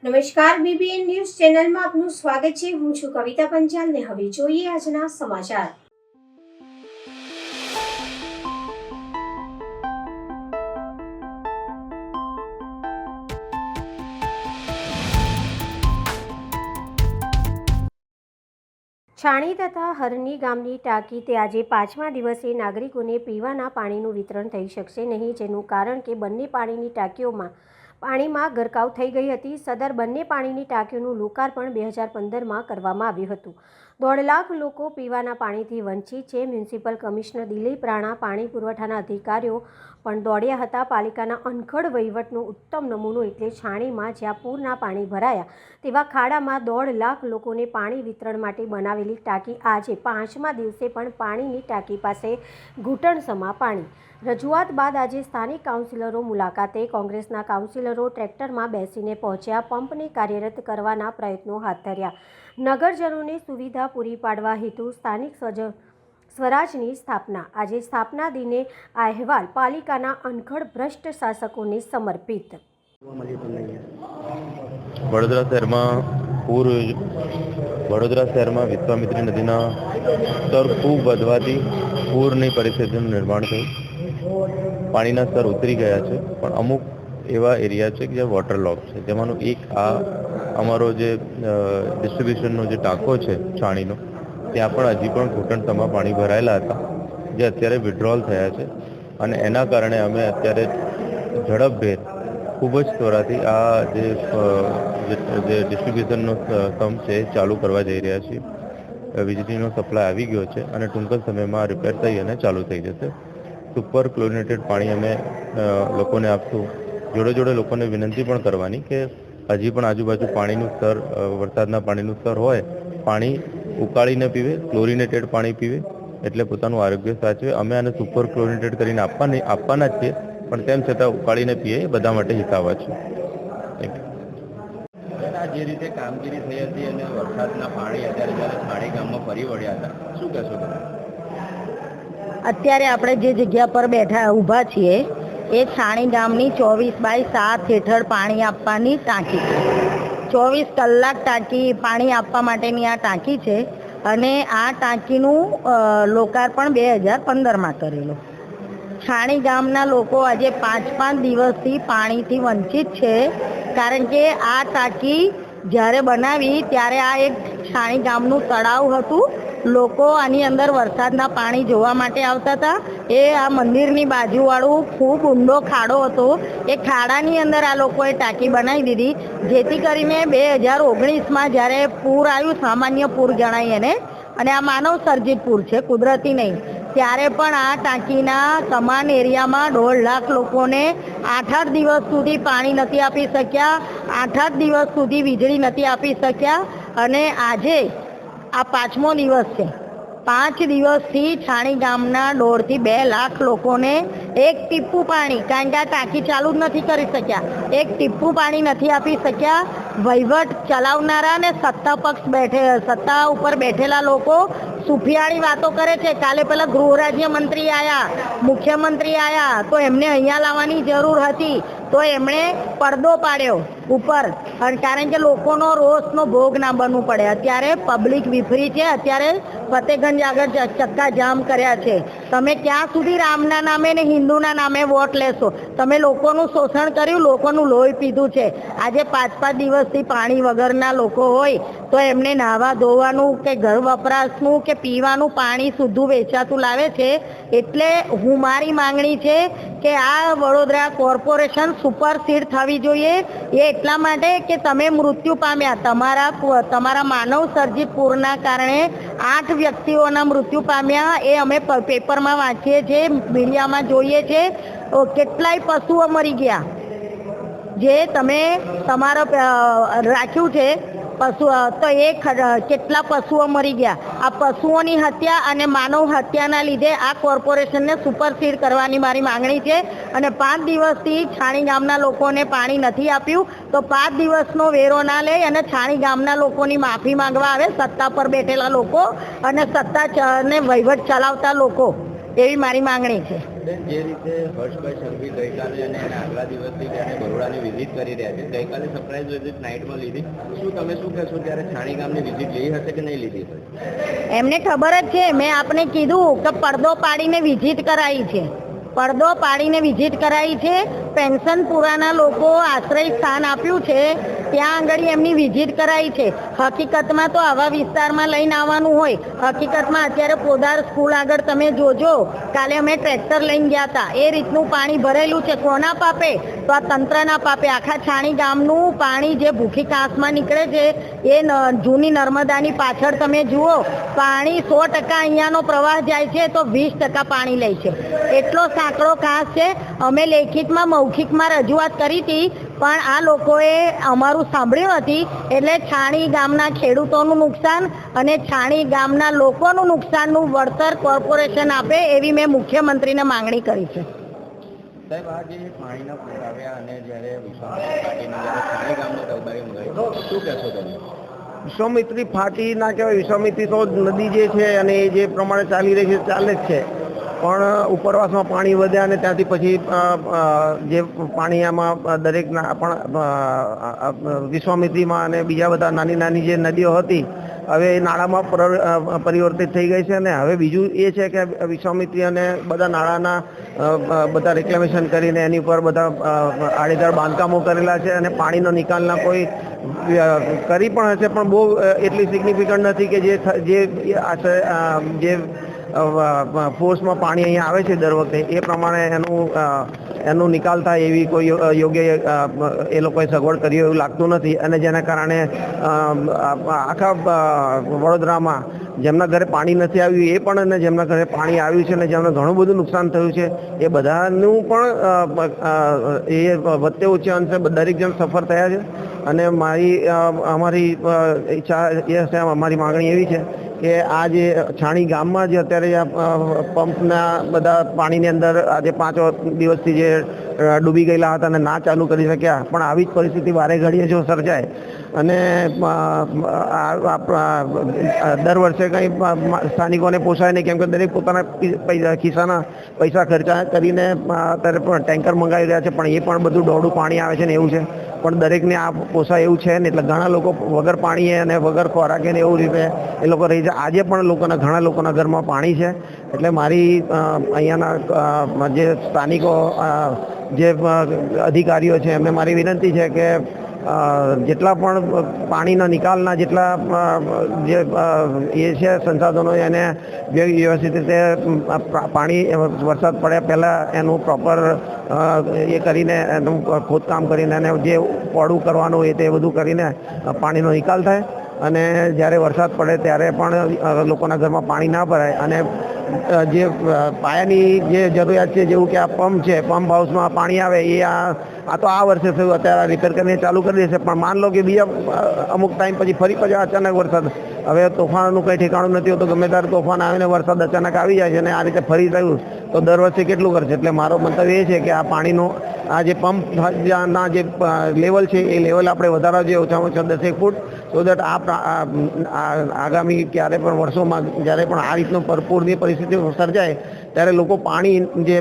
નમસ્કાર, BBN news ચેનલમાં આપનું સ્વાગત છે। હું છું કવિતા પંચાલ ને હવે જોઈએ આજના સમાચાર। છાણી તથા હરની ગામની ટાંકી તે આજે 5મા દિવસે નાગરિકોને પીવાના પાણીનું વિતરણ થઈ શકશે નહીં, જેનું કારણ કે બંને પાણીની ટાંકીઓમાં પાણીમાં ગરકાવ થઈ ગઈ હતી। સદર બંને પાણીની ટાંકીઓનું લોકાર્પણ 2015માં કરવામાં આવ્યું હતું। 1.5 લાખ લોકો પીવાના પાણીથી વંચિત છે। મ્યુનિસિપલ કમિશનર દિલીપ રાણા, પાણી પુરવઠાના અધિકારીઓ પણ દોડ્યા હતા। પાલિકાના અનખડ વહીવટનો ઉત્તમ નમૂનો એટલે છાણીમાં જ્યાં પૂરના પાણી ભરાયા તેવા ખાડામાં 1.5 લાખ લોકોને પાણી વિતરણ માટે બનાવેલી ટાંકી આજે 5મા દિવસે પણ પાણીની ટાંકી પાસે ઘૂંટણસમા પાણી। રજૂઆત બાદ આજે સ્થાનિક કાઉન્સિલરો મુલાકાતે, કોંગ્રેસના કાઉન્સિલરો ટ્રેક્ટરમાં બેસીને પહોંચ્યા, પંપને કાર્યરત કરવાના પ્રયત્નો હાથ ધર્યા। નગરજનોને સુવિધા પૂરી પાડવા હેતુ સ્થાનિક સ્વરાજની સ્થાપના। આજે સ્થાપના દિને આ અહેવાલ પાલિકાના અનખડ ભ્રષ્ટ શાસકોને સમર્પિત। વડોદરા શહેરમાં વિશ્વામિત્રી નદીના સ્તર ખૂબ વધવાથી પૂરની પરિસ્થિતિનું નિર્માણ થયું। પાણીના સ્તર ઉતરી ગયા છે, પણ અમુક એવા એરિયા છે કે જ્યાં વોટર લોક છે, જેમાંનો એક આ અમારો જે ડિસ્ટ્રીબ્યુશનનો જે ટાંકો છે છાણીનો, ત્યાં પણ હજી પણ ઘૂંટણસમા પાણી ભરાયેલા હતા, જે અત્યારે વિડ્રોલ થયા છે। અને એના કારણે અમે અત્યારે ઝડપભેર ખૂબ જ ત્વરાથી આ જે ડિસ્ટ્રીબ્યુશનનો સ્તંભ છે એ ચાલુ કરવા જઈ રહ્યા છીએ। વીજળીનો સપ્લાય આવી ગયો છે અને ટૂંક જ સમયમાં રિપેર થઈ અને ચાલુ થઈ જશે। સુપર ક્લોરિનેટેડ પાણી અમે લોકોને આપશું। જોડે જોડે લોકોને વિનંતી પણ કરવાની કે હજી પણ આજુબાજુ પાણીનું સ્તર, વરસાદના પાણીનું સ્તર હોય, પાણી ઉકાળીને પીવે, ક્લોરિનેટેડ પાણી પીવે, એટલે પોતાનું આરોગ્ય સાચવે। અમે આને સુપર ક્લોરિનેટેડ કરીને આપવાના જ છીએ, પણ તેમ છતાં ઉકાળીને પીએ એ બધા માટે હિતાવહ છે। આ જે રીતે કામગીરી થઈ હતી અને વરસાદના પાણી અત્યારે જ્યારે છાણી ગામમાં ફરી વળ્યા હતા, શું કહેશો તમે? અત્યારે આપણે જે જગ્યા પર ઊભા છીએ એ છાણી ગામની 24/7 હેઠળ પાણી આપવાની ટાંકી છે। 24 કલાક પાણી આપવા માટેની આ ટાંકી છે અને આ ટાંકીનું લોકાર્પણ 2015માં કરેલું। છાણી ગામના લોકો આજે 5 દિવસથી પાણીથી વંચિત છે, કારણ કે આ ટાંકી જ્યારે બનાવી ત્યારે આ એક છાણી ગામનું તળાવ હતું। લોકો આની અંદર વરસાદના પાણી જોવા માટે આવતા હતા। એ આ મંદિરની બાજુવાળું ખૂબ ઊંડો ખાડો હતો, એ ખાડાની અંદર આ લોકોએ ટાંકી બનાવી દીધી, જેથી કરીને 2019માં જ્યારે પૂર આવ્યું, સામાન્ય પૂર ગણાય એને, અને આ માનવ સર્જિત પૂર છે, કુદરતી નહીં, ત્યારે પણ આ ટાંકીના તમામ એરિયામાં 1.5 લાખ લોકોને 8 દિવસ સુધી પાણી નથી આપી શક્યા, 8 દિવસ સુધી વીજળી નથી આપી શક્યા। અને આજે આ 5મો દિવસ છે। 5 દિવસથી છાણી ગામના 1.5 થી 2 લાખ લોકોને એક ટીપું પાણી, કારણ કે આ ટાંકી ચાલુ જ નથી કરી શક્યા, એક ટીપું પાણી નથી આપી શક્યા। વહીવટ ચલાવનારા ને સત્તા ઉપર બેઠેલા લોકો સુફિયાળી વાતો કરે છે। કાલે પેલા ગૃહ રાજ્યમંત્રી આવ્યા, મુખ્યમંત્રી આવ્યા, તો એમને અહીંયા લાવવાની જરૂર હતી, તો એમણે પડદો પાડ્યો ઉપર, કારણ કે લોકોનો રોષનો ભોગ ના બનવું પડે। અત્યારે પબ્લિક વિફરી છે, અત્યારે ફતેગંજ આગળ ચક્કા જામ કર્યા છે। તમે ક્યાં સુધી રામના નામે ને હિન્દુના નામે વોટ લેશો? તમે લોકોનું શોષણ કર્યું, લોકોનું લોહી પીધું છે। આજે 5 દિવસથી પાણી વગરના લોકો હોય તો એમને નાહવા ધોવાનું કે ઘર વપરાશનું કે પીવાનું પાણી શુદ્ધ વેચાતું લાવે છે। એટલે મારી માંગણી છે કે આ વડોદરા કોર્પોરેશન સુપરસીડ થવી જોઈએ। એ એટલા માટે કે તમે મૃત્યુ પામ્યા, તમારા માનવ સર્જિત પૂરના કારણે 8 વ્યક્તિઓના મૃત્યુ પામ્યા, એ અમે પેપરમાં વાંચીએ છીએ, મીડિયામાં જોઈએ છે। કેટલાય પશુઓ મરી ગયા, જે તમે રાખ્યું છે પશુ, તો એ કેટલા પશુઓ મરી ગયા। આ પશુઓની હત્યા અને માનવ હત્યાના લીધે આ કોર્પોરેશનને સુપરસીડ કરવાની મારી માંગણી છે। અને 5 દિવસથી છાણી ગામના લોકોને પાણી નથી આપ્યું, તો 5 દિવસનો વેરો ના લે અને છાણી ગામના લોકોની માફી માંગવા આવે, સત્તા પર બેઠેલા લોકો અને સત્તા ને વહીવટ ચલાવતા લોકો। એવી મારી માંગણી છે. બેન, જે રીતે હર્ષભાઈ સંઘવી ગઈકાલે અને એના આગલા દિવસથી તેને બરોડાની વિઝિટ કરી રહ્યા છે, ગઈકાલે સરપ્રાઇઝ વિઝિટ નાઇટમાં લીધી, તમે શું કહેશો, ત્યારે છાણી ગામની વિઝિટ લીધી હશે કે નહીં લીધી હોય? એમને ખબર જ છે, મેં આપને કીધું કે પડદો પાડીને વિઝિટ કરાવી છે. પડદો પાડીને વિઝિટ કરાવી છે. પેન્શનપુરાના લોકો આશ્રય સ્થાન આપ્યું છે, ત્યાં આગળ એમની વિઝિટ કરાવી છે. હકીકતમાં તો આવા વિસ્તારમાં લઈને આવવાનું હોય. હકીકતમાં અત્યારે પોદાર સ્કૂલ આગળ તમે જોજો, કાલે અમે ટ્રેક્ટર લઈને ગયા હતા, એ રીતનું પાણી ભરેલું છે. કોના પાપે? તો આ તંત્રના પાપે. આખા છાણી ગામનું પાણી જે ભૂખી કાંસમાં નીકળે છે, એ જૂની નર્મદાની પાછળ તમે જુઓ, પાણી 100% અહીંયાનો પ્રવાહ જાય છે તો 20% પાણી લે છે. એટલો સાંકડો ઘાસ છે. અમે લેખિતમાં મૌખિકમાં રજૂઆત કરી હતી, પણ આ લોકોએ અમારું સાંભળ્યું નથી. એટલે છાણી ગામના ખેડૂતોનું નુકસાન અને છાણી ગામના લોકોનું નુકસાનનું વળતર કોર્પોરેશન આપે એવી મેં મુખ્યમંત્રીને માંગણી કરી છે. સાહેબ, આ જે પાણીના પૂર આવ્યા અને જ્યારે વિશ્વામિત્રી પાટીને જ્યારે છાણી ગામને તલબારી મંગાવી, શું કહેશો તમે? વિશ્વામિત્રી ફાટી ના કહેવાય, વિશ્વામિત્રી તો નદી જે છે અને એ જે પ્રમાણે ચાલી રહી છે ચાલે જ છે, પણ ઉપરવાસમાં પાણી વધ્યા અને ત્યાંથી પછી જે પાણી આમાં દરેકના પણ વિશ્વામિત્રીમાં અને બીજા બધા નાની નાની જે નદીઓ હતી, હવે એ નાળામાં પરિવર્તિત થઈ ગઈ છે. અને હવે બીજું એ છે કે વિશ્વામિત્રી અને બધા નાળાના બધા રિક્લેમેશન કરીને એની ઉપર બધા આડેધડ બાંધકામો કરેલા છે અને પાણીનો નિકાલના કોઈ કરી પણ હશે, પણ બહુ એટલી સિગ્નિફિકન્ટ નથી કે જે ફોર્સમાં પાણી અહીંયા આવે છે દર વખતે એ પ્રમાણે એનું નિકાલ થાય એવી કોઈ યોગ્ય એ લોકોએ સગવડ કરી એવું લાગતું નથી. અને જેના કારણે આખા વડોદરામાં જેમના ઘરે પાણી નથી આવ્યું એ પણ, અને જેમના ઘરે પાણી આવ્યું છે અને જેમને ઘણું બધું નુકસાન થયું છે એ બધાનું પણ એ વચ્ચે ઓછે અંશે દરેક જણ સફર થયા છે. અને અમારી ઈચ્છા એ છે, અમારી માંગણી એવી છે કે આ જે છાણી ગામમાં જે અત્યારે પંપના બધા પાણીની અંદર આજે 5 દિવસથી જે ડૂબી ગયેલા હતા અને ના ચાલુ કરી શક્યા, પણ આવી જ પરિસ્થિતિ વારે ઘડીએ જો સર્જાય અને દર વર્ષે કંઈ સ્થાનિકોને પોસાય નહીં, કેમ કે દરેક પોતાના ખિસ્સાના પૈસા ખર્ચા કરીને અત્યારે પણ ટેન્કર મંગાવી રહ્યા છે, પણ એ પણ બધું દોડું પાણી આવે છે ને એવું છે, પણ દરેકને આ પોસાય એવું છે ને. એટલે ઘણા લોકો વગર પાણીએ અને વગર ખોરાકે ને એવું રીતે એ લોકો રહી જાય. આજે પણ ઘણા લોકોના ઘરમાં પાણી છે. એટલે મારી અહીંયાના જે સ્થાનિકો જે અધિકારીઓ છે એમને મારી વિનંતી છે કે જેટલા પણ પાણીના નિકાલના જેટલા જે એ છે સંસાધનો એને વ્યવસ્થિત રીતે પાણી વરસાદ પડ્યા પહેલાં એનું પ્રોપર એ કરીને એનું ખોદકામ કરીને અને જે પોળું કરવાનું હોય તે બધું કરીને પાણીનો નિકાલ થાય. અને જ્યારે વરસાદ પડે ત્યારે પણ લોકોના ઘરમાં પાણી ના ભરાય. અને જે પાયાની જે જરૂરિયાત છે, જેવું કે આ પંપ છે, પંપ હાઉસમાં પાણી આવે એ આ તો આ વર્ષે થયું, અત્યારે રિપેર કરીને ચાલુ કરી દેશે, પણ માન લો કે બીજા અમુક ટાઈમ પછી અચાનક વરસાદ, હવે તોફાનનું કંઈ ઠેકાણું નથી હોતું, ગમે ત્યારે તોફાન આવીને વરસાદ અચાનક આવી જાય છે અને આ રીતે ફરી થયું તો દર વર્ષે કેટલું કરશે. એટલે મારો મંતવ્ય એ છે કે આ પાણીનો આ જે પંપના જે લેવલ છે એ લેવલ આપણે વધારવા જોઈએ, ઓછામાં ઓછા 10 ફૂટ, સો દેટ આગામી ક્યારે પણ વર્ષોમાં જ્યારે પણ આ રીતનું પૂરની પરિસ્થિતિ સર્જાય ત્યારે લોકો પાણી જે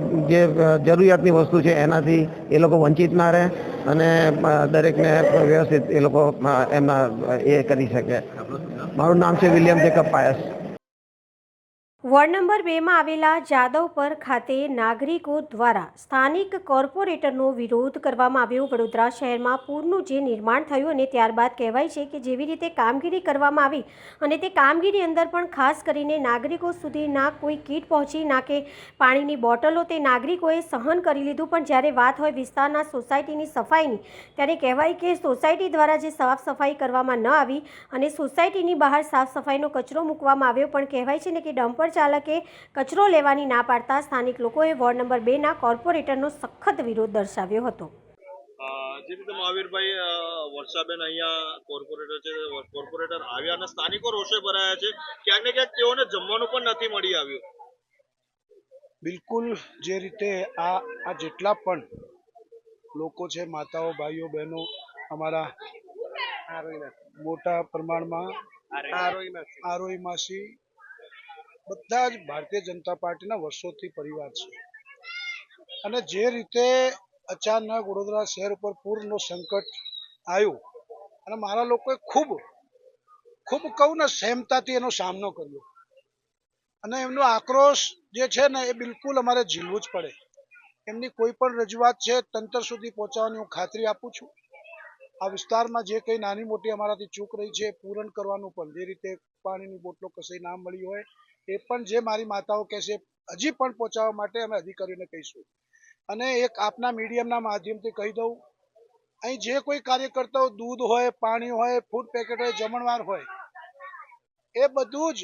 જરૂરિયાતની વસ્તુ છે એનાથી એ લોકો વંચિત ના રહે અને દરેકને વ્યવસ્થિત એ લોકો એમના એ કરી શકે. મારું નામ છે William Jacob Pius. Ward number 2માં આવેલા જાદવપર ખાતે નાગરિકો દ્વારા સ્થાનિક કોર્પોરેટરનો વિરોધ કરવામાં આવ્યો. વડોદરા શહેરમાં પૂરનું જે નિર્માણ થયું અને ત્યારબાદ કહેવાય છે કે જેવી રીતે કામગીરી કરવામાં આવી અને તે કામગીરી અંદર પણ ખાસ કરીને નાગરિકો સુધી ના કોઈ કીટ પહોંચી, ના કે પાણીની બોટલો તે નાગરિકોએ સહન કરી લીધું. પણ જ્યારે વાત હોય વિસ્તારના સોસાયટીની સફાઈની, ત્યારે કહેવાય કે સોસાયટી દ્વારા જે સાફ સફાઈ કરવામાં ન આવી અને સોસાયટીની બહાર સાફ સફાઈનો કચરો મૂકવામાં આવ્યો, પણ કહેવાય છે ને કે ડમ્પર ચાલકે કચરો લેવાની ના પાડતા સ્થાનિક લોકોએ વોર્ડ નંબર 2ના કોર્પોરેટરનો સખત વિરોધ દર્શાવ્યો હતો. જે રીતે મહાવીરભાઈ વર્ષાબેન અહીંયા કોર્પોરેટર છે, કોર્પોરેટર આવ્યા અને સ્થાનિકો રોષે ભરાયા છે, ક્યાંક ને ક્યાંક તેઓને જમવાનું પણ નથી મળી આવ્યું. બિલકુલ, જે રીતે આ જેટલા પણ લોકો છે, માતાઓ, ભાઈઓ, બહેનો, અમારા મોટા પ્રમાણમાં આરોઈ માસી બધા જ ભારતીય જનતા પાર્ટીના વર્ષોથી પરિવાર છે અને જે રીતે અચાનક વડોદરા શહેર ઉપર પૂરનું સંકટ આવ્યું અને મારા લોકોએ ખૂબ કહું ને સહેમતાથી એનો સામનો કર્યો અને એમનો આક્રોશ જે છે ને એ બિલકુલ અમારે ઝીલવું જ પડે. એમની કોઈ પણ રજૂઆત છે તંત્ર સુધી પહોંચાડવાની હું ખાતરી આપું છું. આ વિસ્તારમાં જે કંઈ નાની મોટી અમારાથી ચૂક રહી છે એ પૂરણ કરવાનું પણ, જે રીતે પાણીની બોટલો કશે ના મળી હોય એ પણ જે મારી માતાઓ કહેશે હજી પણ પહોંચાડવા માટે અમે અધિકારીઓને કહીશું. અને એક આપના મીડિયમના માધ્યમથી કહી દઉં, અહીં જે કોઈ કાર્યકર્તાઓ દૂધ હોય, પાણી હોય, ફૂડ પેકેટ હોય, જમણવાર હોય, એ બધું જ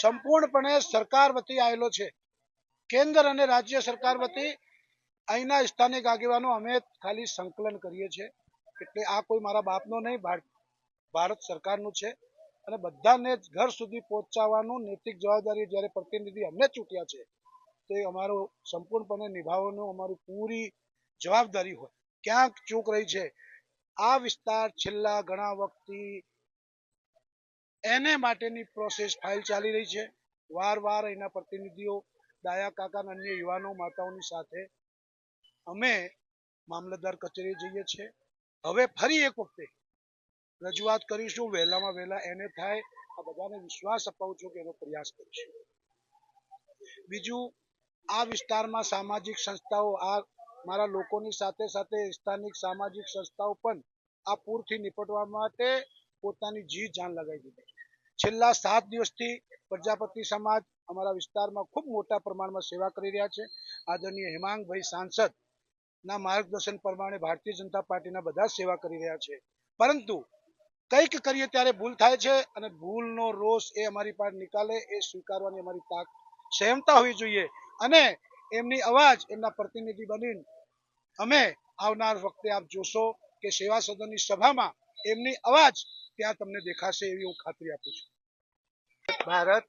સંપૂર્ણપણે સરકાર વતી આવેલો છે. કેન્દ્ર અને રાજ્ય સરકાર વતી અહીંના સ્થાનિક આગેવાનો અમે ખાલી સંકલન કરીએ છીએ. એટલે આ કોઈ મારા બાપનો નહીં, ભારત સરકારનું છે અને બધાને ઘર સુધી પહોંચાડવાનું નૈતિક જવાબદારી જ્યારે પ્રતિનિધિ અમને ચૂંટ્યા છે તો એ અમારો સંપૂર્ણપણે નિભાવવાનું અમારી પૂરી જવાબદારી હોય. ક્યાંક ચૂક રહી છે આ વિસ્તાર છેલ્લા ઘણા વખતથી એને માટેની પ્રોસેસ ફાઇલ ચાલી રહી છે. વાર એના પ્રતિનિધિઓ ડાયા કાકા અને અન્ય યુવાનો માતાઓની સાથે અમે મામલતદાર કચેરી જઈએ છીએ. હવે ફરી એક વખતે રજૂઆત કરીશું, વહેલામાં વહેલા એને થાય આ બધાને વિશ્વાસ અપાવું છું કે એનો પ્રયાસ કરીશું. બીજું, આ વિસ્તારમાં સામાજિક સંસ્થાઓ, આ મારા લોકોની સાથે સાથે સ્થાનિક સામાજિક સંસ્થાઓ પણ આ પૂરથી નિપટવા માટે પોતાની જી જાન લગાવી દીધી. છેલ્લા 7 દિવસથી પ્રજાપતિ સમાજ અમારા વિસ્તારમાં ખૂબ મોટા પ્રમાણમાં સેવા કરી રહ્યા છે. આદરણીય હેમાંગભાઈ સાંસદ ના માર્ગદર્શન પ્રમાણે ભારતીય જનતા પાર્ટીના બધા સેવા કરી રહ્યા છે. પરંતુ કંઈક કરીએ ત્યારે ભૂલ થાય છે અને ભૂલનો રોષ એ અમારી પાસે નિકાલે એ સ્વીકારવાની અમારી તાક સહેમતા હોવી જોઈએ. અને એમની અવાજ, એમના પ્રતિનિધિ બનીને અમે આવનાર વખતે આપ જોશો કે સેવા સદનની સભામાં એમની અવાજ ત્યાં તમને દેખાશે એવી હું ખાતરી આપું છું. ભારત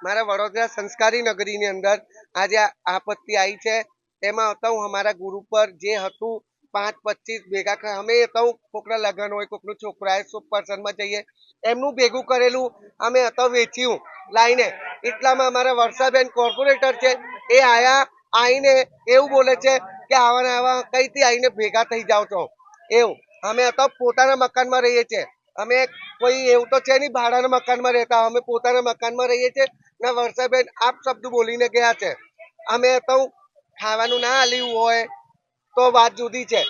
મારા વડોદરા સંસ્કારી નગરીની અંદર આજે આપત્તિ આવી છે. એમાં હતા અમારા ગુરુ પર જે હતું 5-25 ભેગા અમે હતા કોકના લગ્ન હોય, કોકનું છોકરા શુભ પ્રસંગમાં જઈએ એમનું ભેગું કરેલું અમે હતા વેચ્યું લાઈને. એટલામાં અમારા વર્ષાબેન કોર્પોરેટર છે એ આવીને એવું બોલે છે કે આવા કઈથી આવીને ભેગા થઈ જાવ છો. એવું અમે હતા પોતાના મકાનમાં રહીએ છીએ. અમે કોઈ એવું તો છે નહીં ભાડાના મકાનમાં રહેતા, અમે પોતાના મકાનમાં રહીએ છીએ. ને વર્ષાબેન આપ શબ્દ બોલીને ગયા છે. અમે તો ખાવાનું ના આલ્યું હોય તો વાત જુદી છે.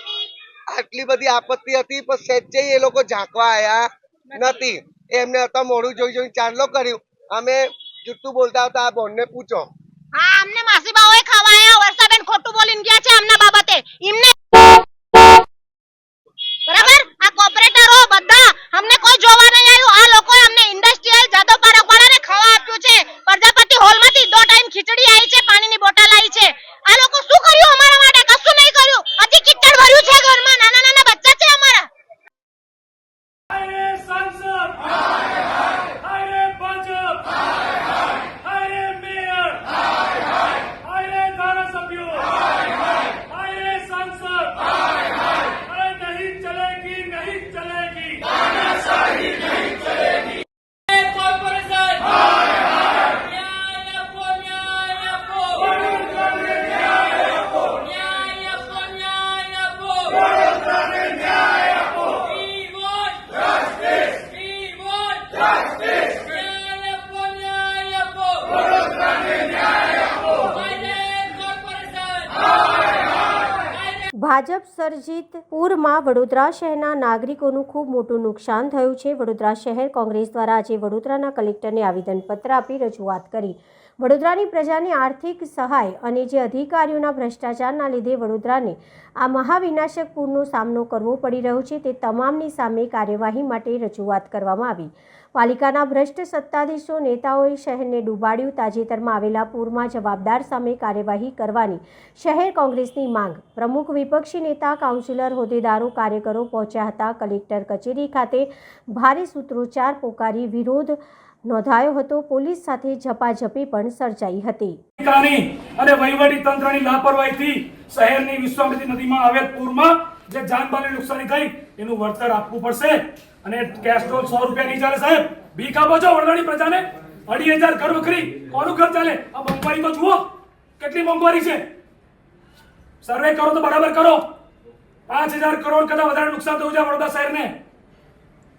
આટલી બધી આપત્તિ હતી પણ સહેજે એ લોકો ઝાંકવા આવ્યા નથી. એમને હતા મોડું જોઈ ચાંદલો કર્યું. અમે જુઠ્ઠું બોલતા હતા, આ બોનને પૂછો. હા, અમને માસીબાઓએ ખવાયા. વર્ષાબેન ખોટું બોલીને ગયા છે અમના બાબતે. એમને બરાબર આ કોર્પોરેટરો બધા અમને કોઈ જોવા નહીં આવ્યું. આ લોકોએ અમને ઇન્ડસ્ટ્રીયલ જાદવપાડા વાળાને ખાવા આપ્યું છે. પ્રજાપતિ હોલમાંથી 2 ટાઈમ ખીચડી આવી છે, પાણીની બોટલ આવી છે. આ લોકો શું કર્યું અમારા માટે? કશું નહીં કર્યું. હજી કિચડ ભર્યું છે ઘરમાં, નાના બચ્ચા છે અમારા. ભાજપ સર્જિત પૂરમાં વડોદરા શહેરના નાગરિકોનું ખૂબ મોટું નુકસાન થયું છે. વડોદરા શહેર કોંગ્રેસ દ્વારા આજે વડોદરાના કલેક્ટરને આવેદનપત્ર આપી રજૂઆત કરી. વડોદરાની પ્રજાને આર્થિક સહાય અને જે અધિકારીઓના ભ્રષ્ટાચારના લીધે વડોદરાને આ મહાવિનાશક પૂરનો સામનો કરવો પડી રહ્યો છે તે તમામની સામે કાર્યવાહી માટે રજૂઆત કરવામાં આવી. પાલિકાના ભ્રષ્ટ સત્તાધીશો નેતાઓએ શહેરને ડૂબાડ્યું. તાજેતરમાં આવેલા પૂરમાં જવાબદાર સામે કાર્યવાહી કરવાની શહેર કોંગ્રેસની માંગ. પ્રમુખ વિપક્ષી નેતા, કાઉન્સિલર, હોદ્દેદારો, કાર્યકરો પહોંચ્યા હતા. કલેક્ટર કચેરી ખાતે ભારે સૂત્રોચ્ચાર પોકારી વિરોધ નોંધાયો હતો. પોલીસ સાથે ઝપાઝપી પણ સર્જાઈ હતી. અને વહીવટી તંત્રની લાપરવાહીથી શહેરની વિશ્વામિત્રી નદીમાં આવેલ પૂરમાં જે જાનમાલની નુકસાની થઈ એનું વળતર આપવું પડશે. અને કેશ ડોલ 100 રૂપિયા નહીં ચાલે સાહેબ. ભીખ આપો છો વડોદરાની પ્રજાને. 2,500 ઘર વખરી કોનું ઘર ચાલે? આ મોંઘવારી તો જુઓ કેટલી મોંઘવારી છે. સર્વે કરો તો બરાબર કરો. 5,000 કરોડ કરતા વધારે નુકસાન થયું છે વડોદરા શહેરને.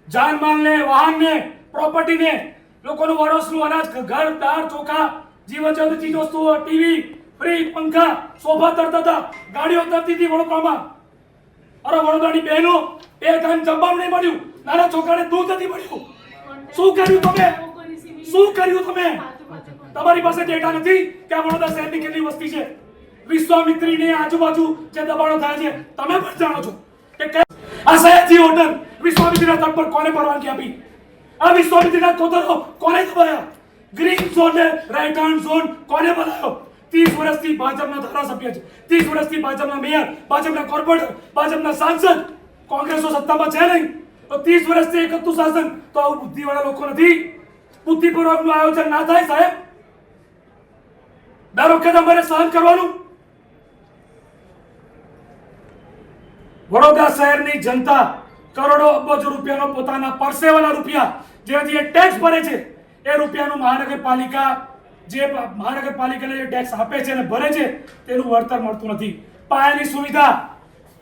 જાનમાલને, વાહનને, પ્રોપર્ટીને, લોકોનું વરોસનું અનાજ, ઘર, દાળ, ચોખા, જીવન જરૂરી ચીજ વસ્તુઓ, ટીવી, ફ્રીજ, પંખા, સોફા તરતા હતા, ગાડીઓ તરતી હતી વડોદરામાં. અરે વડોદરાની બહેનો 2 ટાઈમ જમવાનું નહીં મળ્યું, નાના છોકરાને દૂધ નથી મળ્યું. શું કર્યું તમે? શું કર્યું તમે? તમારી પાસે ડેટા નથી કે આ વડોદરા શહેરની કેટલી વસ્તી છે? વિશ્વામિત્રીની આજુબાજુ જે દબાણો થાય છે તમે પણ જાણો છો કે આ સયાજી હોટલ વિશ્વામિત્રીના તટ પર કોને પરવાનગી આપી? આ વિશ્વામિત્રીના કોતરો કોને દબાયા? ગ્રીન ઝોન ને રાઈટ હેન્ડ ઝોન કોને બનાવ્યો? 30 વર્ષથી ભાજપના ધારાસભ્ય છે, 30 વર્ષથી ભાજપના મેયર, ભાજપના કોર્પોરેટર, ભાજપના સાંસદ. કોંગ્રેસનો સત્તામાં છે નહીં તો 30 વર્ષથી એક હતું શાસન. તો આવું બુદ્ધિવાળા લોકો નથી? બુદ્ધિપૂર્વકનું આયોજન ના થાય સાહેબ? દર વખતે અમારે સહન કરવાનું? વડોદરા શહેરની જનતા કરોડો અબજો રૂપિયાનો પોતાના પરસેવાના રૂપિયા જે ટેક્સ ભરે છે એ રૂપિયાનું મહાનગરપાલિકાને જે ટેક્સ આપે છે અને ભરે છે તેનું વળતર મળતું નથી. પાયાની સુવિધા,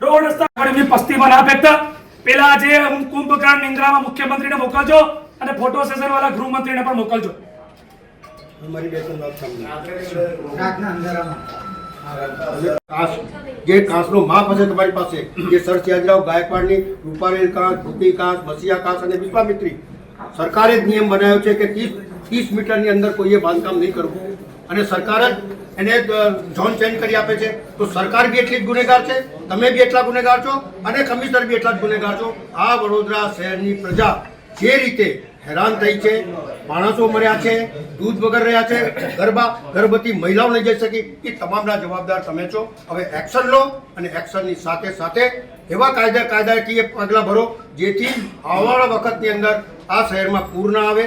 રોડ રસ્તા, ગરીબની પસ્તીમાં ના ફેંકતા. પેલા જે કુંભકર્ણ નિંદ્રામાં મુખ્યમંત્રીને મોકલજો અને ફોટો સેશન વાળા ગૃહમંત્રીને પણ મોકલજો. જે કાંસનો માપ હશે તમારી પાસે, જે સર સયાજીરાવ ગાયકવાડની રૂપારેલ કાંસ, ભૂતી કાંસ, મસીયા કાંસ અને વિશ્વામિત્રી, સરકારે જ નિયમ બનાવ્યો છે કે 30 મીટરની અંદર કોઈએ બાંધકામ નહીં કરવું અને સરકાર જ એને ઝોન ચેન્જ કરી આપે છે. તો સરકાર બી એટલી જ ગુનેગાર છે, તમે બી એટલા ગુનેગાર છો અને કમિશનર બી એટલા જ ગુનેગાર છો. આ વડોદરા શહેરની પ્રજા જે રીતે હેરાન થઈ છે, માણસો મર્યા છે, દૂધ વગર રહ્યા છે, ગર્ભવતી મહિલાઓ નહીં જઈ શકી, એ તમામના જવાબદાર તમે છો. હવે એક્શન લો અને એક્શનની સાથે સાથે એવા કાયદાકીય પગલાં ભરો જેથી આવવાના વખતની અંદર આ શહેરમાં પૂર ના આવે,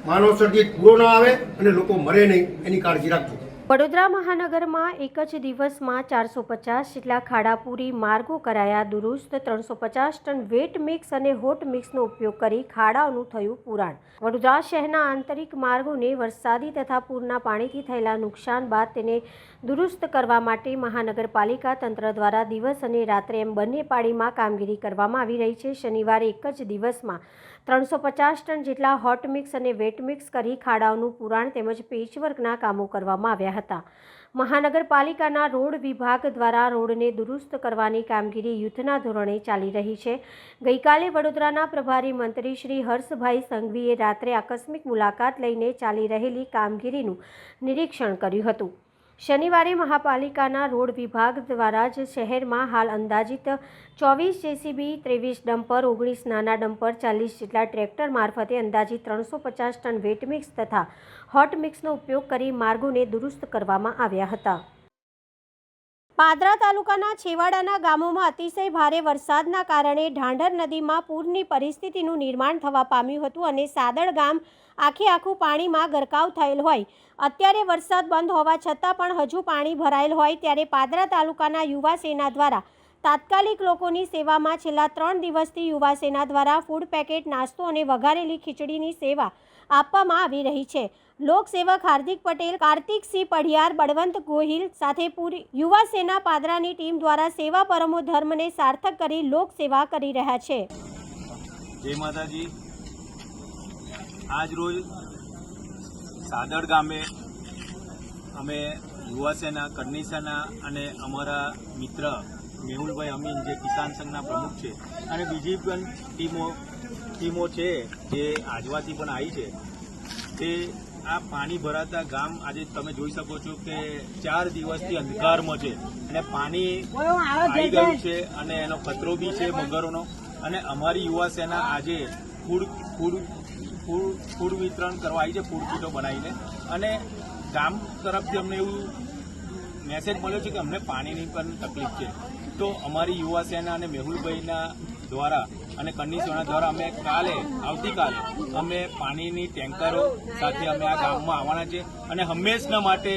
માનવસર્જિત પૂરો ના આવે અને લોકો મરે નહીં, એની કાળજી રાખજો. વડોદરા મહાનગરમાં એક જ દિવસમાં 450 જેટલા ખાડાપુરી માર્ગો કરાયા દુરુસ્ત. 350 ટન વેટ મિક્સ અને હોટ મિક્સનો ઉપયોગ કરી ખાડાઓનું થયું પુરાણ. વડોદરા શહેરના આંતરિક માર્ગોને વરસાદી તથા પૂરના પાણીથી થયેલા નુકસાન બાદ તેને દુરુસ્ત કરવા માટે મહાનગરપાલિકા તંત્ર દ્વારા દિવસ અને રાત્રે એમ બંને પાળીમાં કામગીરી કરવામાં આવી રહી છે. શનિવારે એક જ દિવસમાં 350 ટન જેટલા હોટ મિક્સ અને વેટ મિક્સ કરી ખાડાઓનું પુરાણ તેમજ પેચવર્કના કામો કરવામાં આવ્યા હતા. મહાનગરપાલિકાના રોડ વિભાગ દ્વારા રોડને દુરુસ્ત કરવાની કામગીરી યુદ્ધના ધોરણે ચાલી રહી છે. ગઈકાલે વડોદરાના પ્રભારી મંત્રી શ્રી હર્ષભાઈ સંઘવીએ રાત્રે આકસ્મિક મુલાકાત લઈને ચાલી રહેલી કામગીરીનું નિરીક્ષણ કર્યું હતું. શનિવારે મહાપાલિકાના રોડ વિભાગ દ્વારા જ શહેરમાં હાલ અંદાજિત 24 જેસીબી, 23 ડમ્પર, 19 નાના ડમ્પર, 40 જેટલા ટ્રેક્ટર મારફતે અંદાજિત 350 ટન વેટ મિક્સ તથા હોટ મિક્સનો ઉપયોગ કરી માર્ગોને દુરુસ્ત કરવામાં આવ્યા હતા. પાદરા તાલુકાના છેવાડાના ગામોમાં અતિશય ભારે વરસાદના કારણે ઢાંઢર નદીમાં પૂરની પરિસ્થિતિનું નિર્માણ થવા પામ્યું હતું અને સાદડ ગામ આખું પાણીમાં ગરકાવ થયેલ હોય. અત્યારે વરસાદ બંધ હોવા છતાં પણ હજુ પાણી ભરાયેલ હોય ત્યારે પાદરા તાલુકાના યુવા સેના દ્વારા તાત્કાલિક લોકોની સેવામાં છેલ્લા 3 દિવસથી યુવા સેના દ્વારા ફૂડ પેકેટ, નાસ્તો અને વઘારેલી ખીચડીની સેવા આપવામાં આવી રહી છે. લોકસેવક હાર્દિક પટેલ, કાર્તિકસિંહ પઢિયાર, બળવંત ગોહિલ સાથે પૂરી યુવા સેના પાદરાની ટીમ દ્વારા સેવા પરમો ધર્મને સાર્થક કરી લોક સેવા કરી રહ્યા છે. જય માતાજી. આજ રોજ સાદડ ગામે અમે યુવા સેના, કરણી સેના અને અમારા મિત્ર મેહુલભાઈ અમીન જે કિસાન સંઘના પ્રમુખ છે અને બીજી પણ ટીમો છે જે આજવાથી પણ આવી છે, તે આ પાણી ભરાતા ગામ આજે તમે જોઈ શકો છો કે 4 દિવસથી અંધકારમાં છે અને પાણી આવી ગયું છે અને એનો ખતરો બી છે મગરોનો. અને અમારી યુવા સેના આજે ફૂડ વિતરણ કરવા આવી છે, ફૂડ કીટો બનાવીને. અને ગામ તરફથી અમને એવું મેસેજ મળ્યો છે કે અમને પાણીની પણ તકલીફ છે. તો અમારી યુવા સેના અને મેહુલભાઈના દ્વારા અને કરણી સેના દ્વારા અમે આવતીકાલે અમે પાણીની ટેન્કરો સાથે અમે આ ગામમાં આવવાના છે અને હંમેશના માટે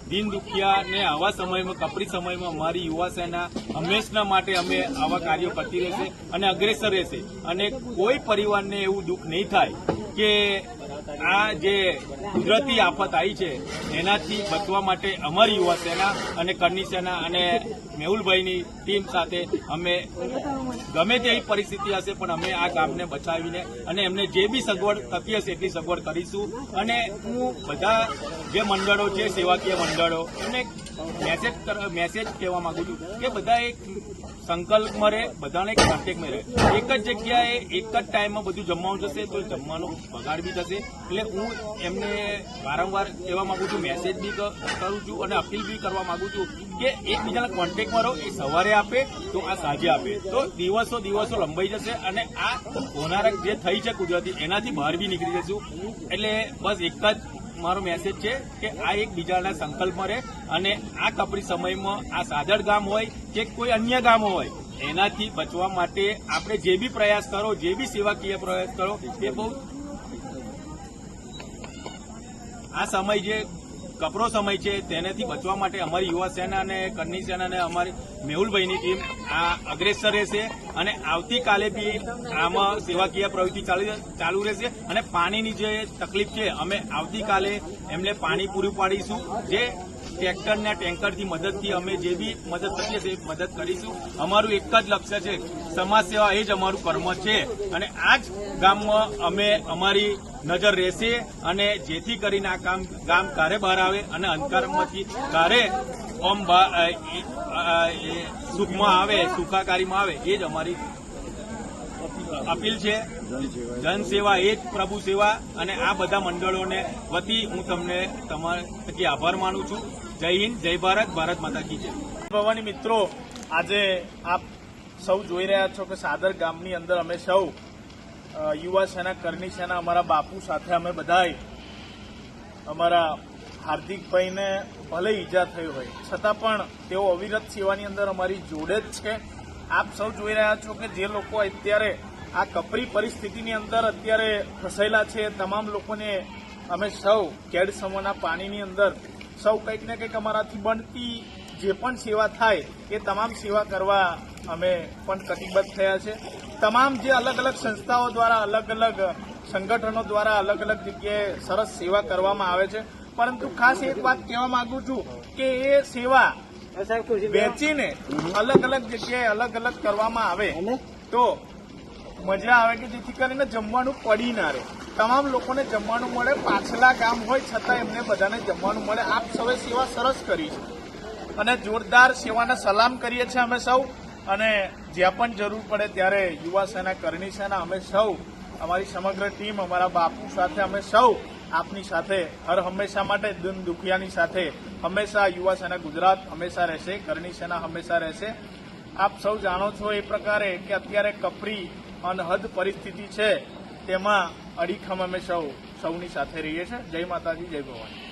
દીન દુખિયાને આવા સમયમાં, કપરી સમયમાં અમારી યુવા સેના હંમેશના માટે અમે આવા કાર્યો કરતી રહેશે અને અગ્રેસર રહેશે અને કોઈ પરિવારને એવું દુઃખ નહીં થાય કે આ જે કુદરતી આફત આવી છે એનાથી બચવા માટે અમારી યુવા સેના અને કરણી સેના અને મેહુલભાઈની ટીમ સાથે અમે ગમે તેવી પરિસ્થિતિ હશે પણ અમે આ ગામને બચાવીને અને એમને જે બી સગવડ થતી હશે એટલી સગવડ કરીશું. અને હું બધા જે મંડળો છે સેવાકીય મંડળો એમને મેસેજ કહેવા માંગુ છું કે બધા એક સંકલ્પમાં રહે, બધાને એક કોન્ટેક્ટમાં રહે. એક જ જગ્યાએ એક જ ટાઈમમાં બધું જમવાનું જશે તો જમવાનું બગાડ બી થશે. એટલે હું એમને વારંવાર કહેવા માંગુ છું, મેસેજ બી કરું છું અને અપીલ બી કરવા માંગુ છું કે એકબીજાના કોન્ટેક્ટમાં રહો. એ સવારે આપે તો આ સાંજે આપે તો દિવસો લંબાઈ જશે અને આ હોનારક જે થઈ છે કુદરતી એનાથી બહાર બી નીકળી જશું. એટલે બસ એક જ મારો મેસેજ છે કે આ એકબીજાના સંકલ્પમાં રહે અને આ કપરી સમયમાં આ સાદડ ગામ હોય કે કોઈ અન્ય ગામ હોય એનાથી બચવા માટે આપણે જે બી પ્રયાસ કરો, જે બી સેવાકીય પ્રયાસ કરો એ બહુ આ સમય જે કપરો સમય છે તેનાથી બચવા માટે અમારી યુવા સેના અને કરણી સેના અને અમારી મેહુલભાઈની ટીમ આ અગ્રેસર રહેશે અને આવતીકાલે બી આમાં સેવાકીય પ્રવૃત્તિ ચાલુ રહેશે. અને પાણીની જે તકલીફ છે અમે આવતીકાલે એમને પાણી પૂરું પાડીશું. જે ટ્રેક્ટરના ટેન્કરથી મદદથી અમે જે બી મદદ થતી હશે એ મદદ કરીશું. અમારું એક જ લક્ષ્ય છે, સમાજ સેવા એ જ અમારું કર્મ છે અને આ જ ગામમાં અમે અમારી નજર રહેશે અને જેથી કરીને આ ગામ કારે બહાર આવે અને અંધકારમાંથી કારે ઓમ સુખમાં આવે, સુખાકારીમાં આવે એ જ અમારી અપીલ છે. જનસેવા એ જ પ્રભુ સેવા અને આ બધા મંડળોને વતી હું તમને તમારા થકી આભાર માનું છું. જય હિન્દ, જય ભારત, ભારત માતા કી જય. ભવાની મિત્રો, આજે આપ સૌ જોઈ રહ્યા છો કે સાદર ગામની અંદર અમે સૌ યુવા સેના, કરણી સેના, અમારા બાપુ સાથે અમે બધાય અમારા હાર્દિકભાઈને ભલે ઈજા થઈ હોય છતાં પણ તેઓ અવિરત સેવાની અંદર અમારી જોડે જ છે. આપ સૌ જોઈ રહ્યા છો કે જે લોકો અત્યારે આ કપરી પરિસ્થિતિની અંદર અત્યારે ફસાયેલા છે તમામ લોકોને અમે સૌ કેડ સમૂહના પાણીની અંદર સૌ કંઈક ને કંઈક અમારાથી બનતી જે પણ સેવા થાય એ તમામ સેવા કરવા અમે પણ કટિબદ્ધ થયા છે. તમામ જે અલગ અલગ સંસ્થાઓ દ્વારા, અલગ અલગ સંગઠનો દ્વારા અલગ અલગ જગ્યાએ સરસ સેવા કરવામાં આવે છે. પરંતુ ખાસ એક વાત કહેવા માંગુ છું કે એ સેવા વેચીને અલગ અલગ જગ્યાએ અલગ અલગ કરવામાં આવે તો મજા આવે કે જેથી કરીને જમવાનું પડી ના રહે, તમામ લોકોને જમવાનું મળે. પાછલા ગામ હોય છતાં એમને બધાને જમવાનું મળે. આપ સૌએ સેવા સરસ કરી છે અને જોરદાર સેવાને સલામ કરીએ છીએ અમે સૌ. અને જ્યાં પણ જરૂર પડે ત્યારે યુવા સેના, કરણી સેના અમે સૌ, અમારી સમગ્ર ટીમ, અમારા બાપુ સાથે અમે સૌ આપની સાથે હર હંમેશા માટે દિન દુખિયાની સાથે હંમેશા યુવા સેના ગુજરાત હંમેશા રહેશે, કરણી સેના હંમેશા રહેશે. આપ સૌ જાણો છો એ પ્રકારે કે અત્યારે કપરી અનહદ પરિસ્થિતિ છે તેમાં અડીખમ અમે સૌની સાથે રહીએ છીએ. જય માતાજી, જય ભવાની.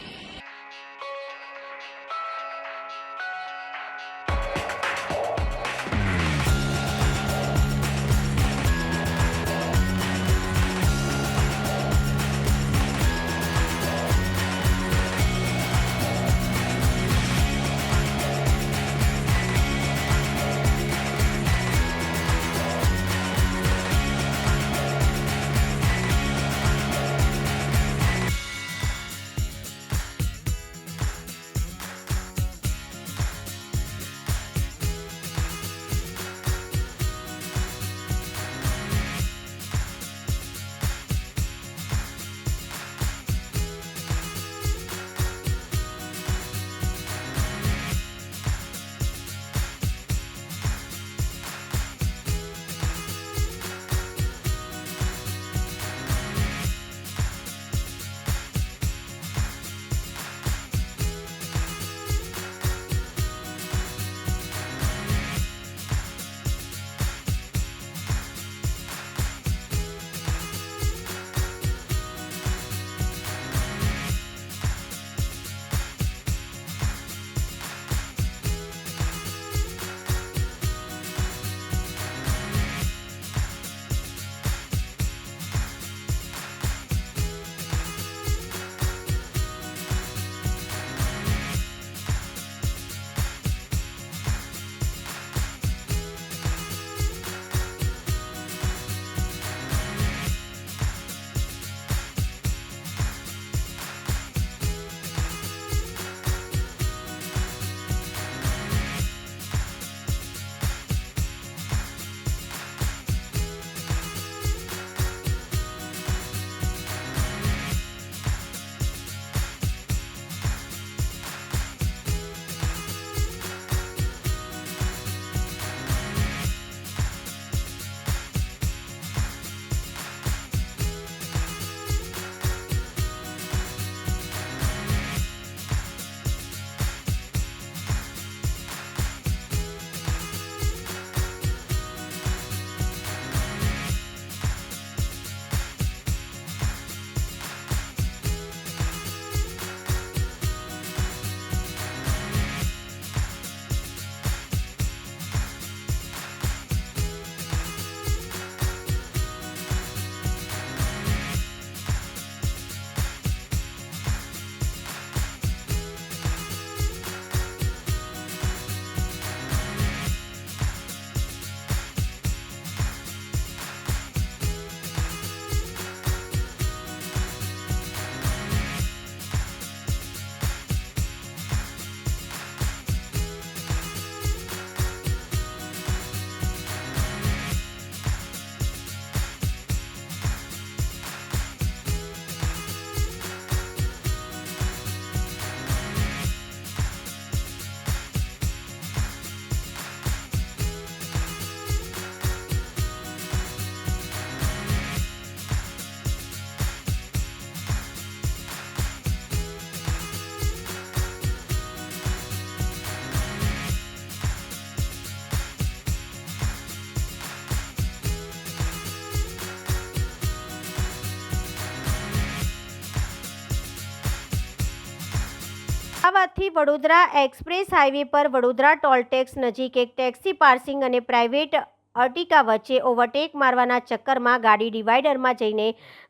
અમદાવાદથી વડોદરા એક્સપ્રેસ હાઈવે પર વડોદરા ટોલટેક્સ નજીક એક ટેક્સી પાર્સિંગ અને પ્રાઇવેટ અર્ટિકા વચ્ચે ઓવરટેક મારવાના ચક્કરમાં ગાડી ડિવાઈડરમાં જઈને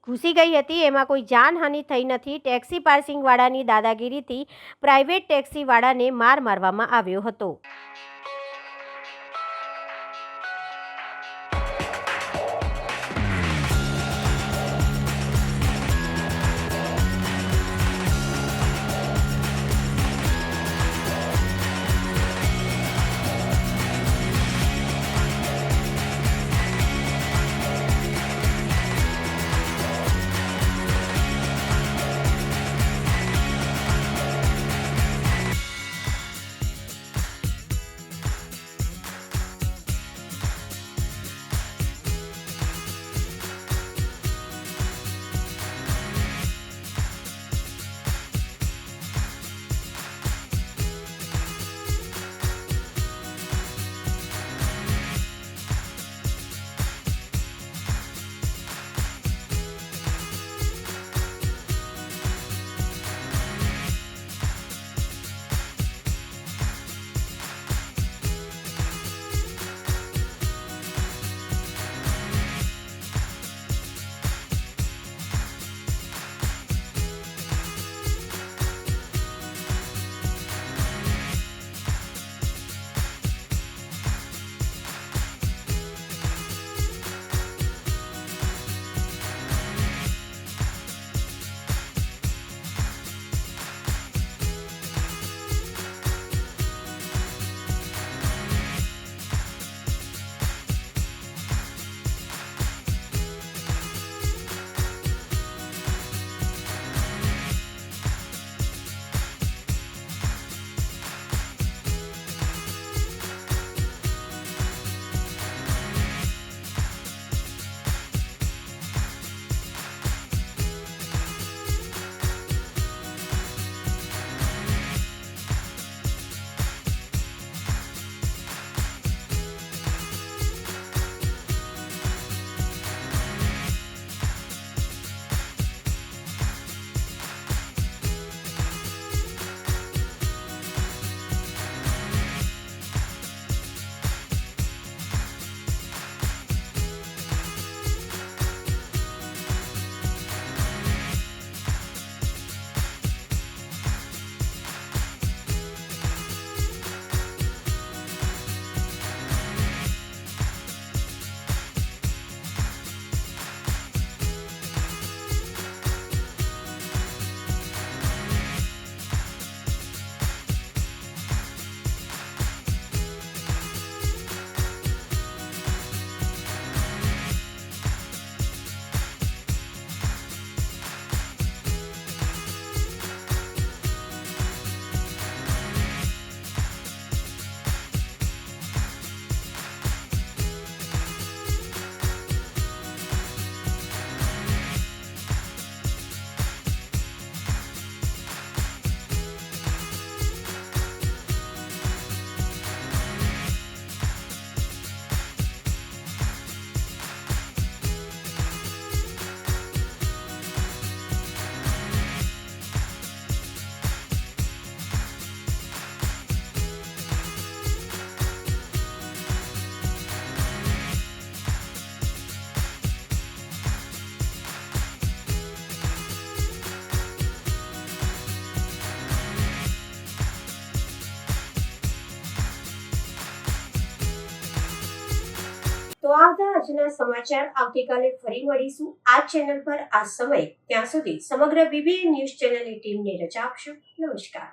ઘૂસી ગઈ હતી. એમાં કોઈ જાનહાનિ થઈ નથી. ટેક્સી પાર્સિંગવાળાની દાદાગીરીથી પ્રાઇવેટ ટેક્સીવાળાને માર મારવામાં આવ્યો હતો. તો આ હતા આજના સમાચાર. આવતીકાલે ફરી મળીશું આ ચેનલ પર આ સમય. ત્યાં સુધી સમગ્ર BBN ન્યૂઝ ચેનલની ટીમને રજા આપશો. નમસ્કાર.